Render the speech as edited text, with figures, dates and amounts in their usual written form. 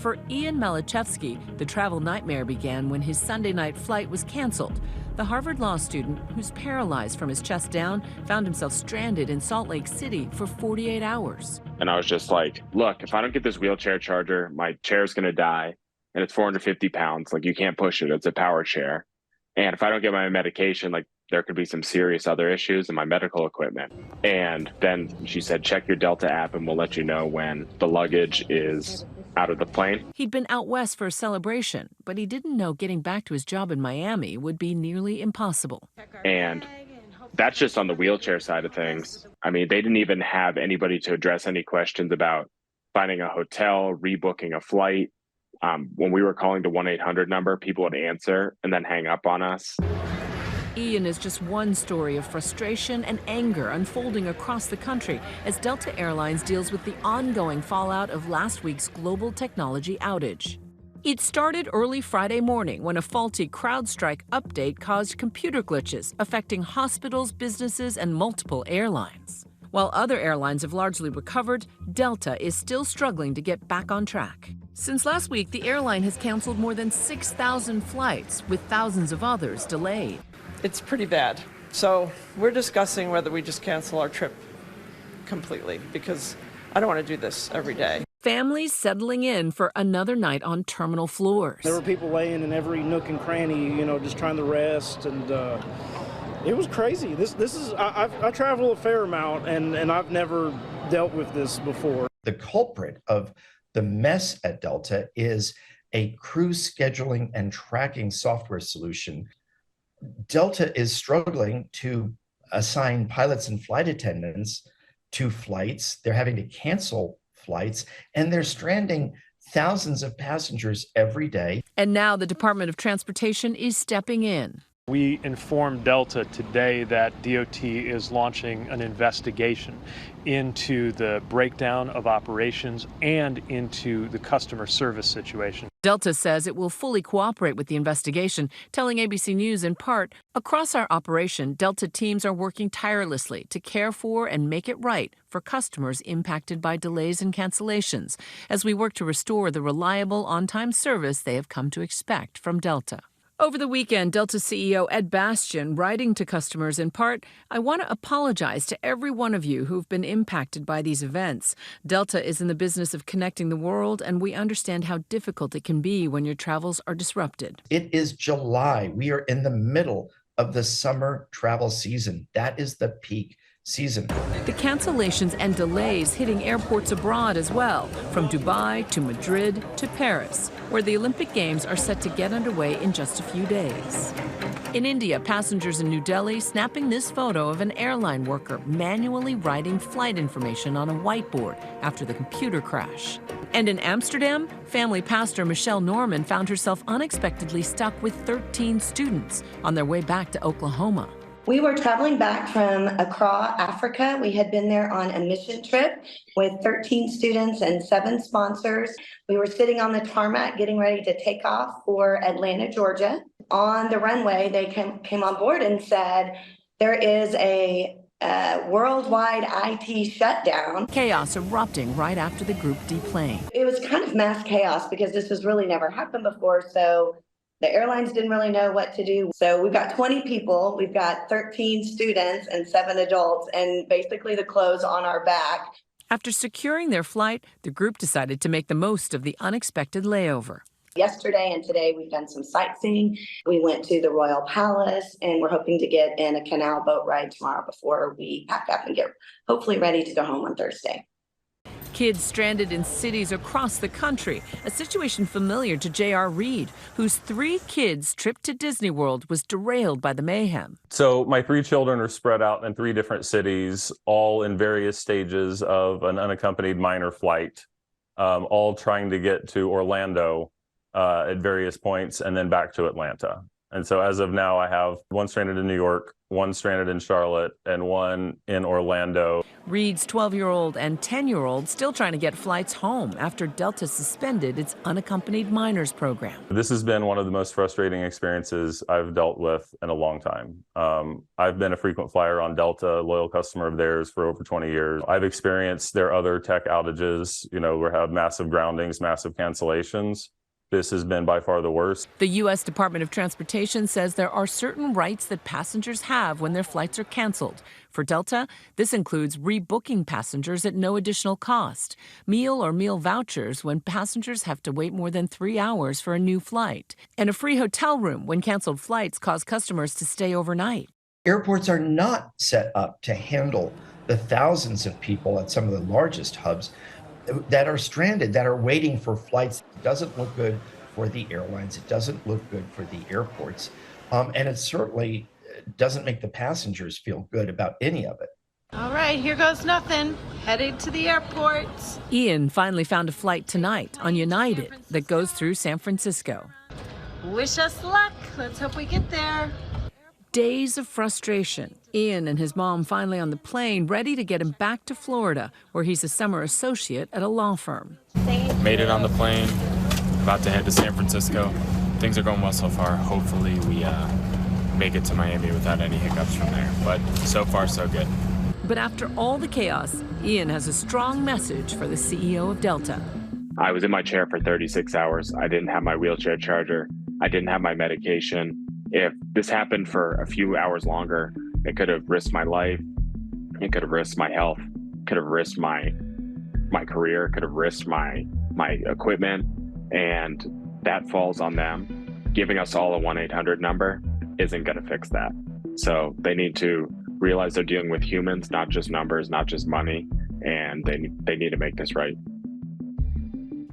For Ian Malachevsky, the travel nightmare began when his Sunday night flight was canceled. The Harvard law student, who's paralyzed from his chest down, found himself stranded in Salt Lake City for 48 hours. And I was just like, look, if I don't get this wheelchair charger, my chair's going to die. And it's 450 pounds. Like, you can't push it. It's a power chair. And if I don't get my medication, like, there could be some serious other issues in my medical equipment. And then she said, check your Delta app and we'll let you know when the luggage is out of the plane. He'd been out west for a celebration, but he didn't know getting back to his job in Miami would be nearly impossible. And that's just on the wheelchair side of things. I mean, they didn't even have anybody to address any questions about finding a hotel, rebooking a flight. When we were calling the 1-800 number, people would answer and then hang up on us. Ian is just one story of frustration and anger unfolding across the country as Delta Airlines deals with the ongoing fallout of last week's global technology outage. It started early Friday morning when a faulty CrowdStrike update caused computer glitches affecting hospitals, businesses, and multiple airlines. While other airlines have largely recovered, Delta is still struggling to get back on track. Since last week, the airline has canceled more than 6,000 flights, with thousands of others delayed. It's pretty bad. So we're discussing whether we just cancel our trip completely, because I don't want to do this every day. Families settling in for another night on terminal floors. There were people laying in every nook and cranny, just trying to rest, and it was crazy. This is I travel a fair amount, and I've never dealt with this before. The culprit of the mess at Delta is a crew scheduling and tracking software solution. Delta is struggling to assign pilots and flight attendants to flights. They're having to cancel flights, and they're stranding thousands of passengers every day. And now the Department of Transportation is stepping in. We informed Delta today that DOT is launching an investigation into the breakdown of operations and into the customer service situation. Delta says it will fully cooperate with the investigation, telling ABC News in part, across our operation, Delta teams are working tirelessly to care for and make it right for customers impacted by delays and cancellations, as we work to restore the reliable, on-time service they have come to expect from Delta. Over the weekend, Delta CEO Ed Bastian, writing to customers in part, I want to apologize to every one of you who've been impacted by these events. Delta is in the business of connecting the world, and we understand how difficult it can be when your travels are disrupted. It is July. We are in the middle of the summer travel season. That is the peak season. The cancellations and delays hitting airports abroad as well, from Dubai to Madrid to Paris, where the Olympic Games are set to get underway in just a few days. In India, passengers in New Delhi snapping this photo of an airline worker manually writing flight information on a whiteboard after the computer crash. And in Amsterdam, family pastor Michelle Norman found herself unexpectedly stuck with 13 students on their way back to Oklahoma. We were traveling back from Accra, Africa. We had been there on a mission trip with 13 students and 7 sponsors. We were sitting on the tarmac getting ready to take off for Atlanta, Georgia. On the runway, they came on board and said, there is a worldwide IT shutdown. Chaos erupting right after the group deplaned. It was kind of mass chaos because this has really never happened before. So the airlines didn't really know what to do. So we've got 20 people, we've got 13 students and 7 adults, and basically the clothes on our back. After securing their flight, the group decided to make the most of the unexpected layover. Yesterday and today we've done some sightseeing. We went to the Royal Palace, and we're hoping to get in a canal boat ride tomorrow before we pack up and get hopefully ready to go home on Thursday. Kids stranded in cities across the country, a situation familiar to J.R. Reed, whose 3 kids' trip to Disney World was derailed by the mayhem. So my 3 children are spread out in 3 different cities, all in various stages of an unaccompanied minor flight, all trying to get to Orlando at various points and then back to Atlanta. And so as of now, I have one stranded in New York, one stranded in Charlotte, and one in Orlando. Reed's 12-year-old and 10-year-old still trying to get flights home after Delta suspended its unaccompanied minors program. This has been one of the most frustrating experiences I've dealt with in a long time. I've been a frequent flyer on Delta, loyal customer of theirs for over 20 years. I've experienced their other tech outages, we have massive groundings, massive cancellations. This has been by far the worst. The U.S. Department of Transportation says there are certain rights that passengers have when their flights are canceled. For Delta, this includes rebooking passengers at no additional cost, meal or meal vouchers when passengers have to wait more than 3 hours for a new flight, and a free hotel room when canceled flights cause customers to stay overnight. Airports are not set up to handle the thousands of people at some of the largest hubs that are stranded, that are waiting for flights. It doesn't look good for the airlines. It doesn't look good for the airports. And it certainly doesn't make the passengers feel good about any of it. All right, here goes nothing. Headed to the airport. Ian finally found a flight tonight on United that goes through San Francisco. Wish us luck. Let's hope we get there. Days of frustration. Ian and his mom finally on the plane, ready to get him back to Florida, where he's a summer associate at a law firm. Made it on the plane, about to head to San Francisco. Things are going well so far. Hopefully we make it to Miami without any hiccups from there. But so far, so good. But after all the chaos, Ian has a strong message for the CEO of Delta. I was in my chair for 36 hours. I didn't have my wheelchair charger. I didn't have my medication. If this happened for a few hours longer, it could have risked my life. It could have risked my health. Could have risked my career. Could have risked my equipment. And that falls on them. Giving us all a 1-800 number isn't going to fix that. So they need to realize they're dealing with humans, not just numbers, not just money, and they need to make this right.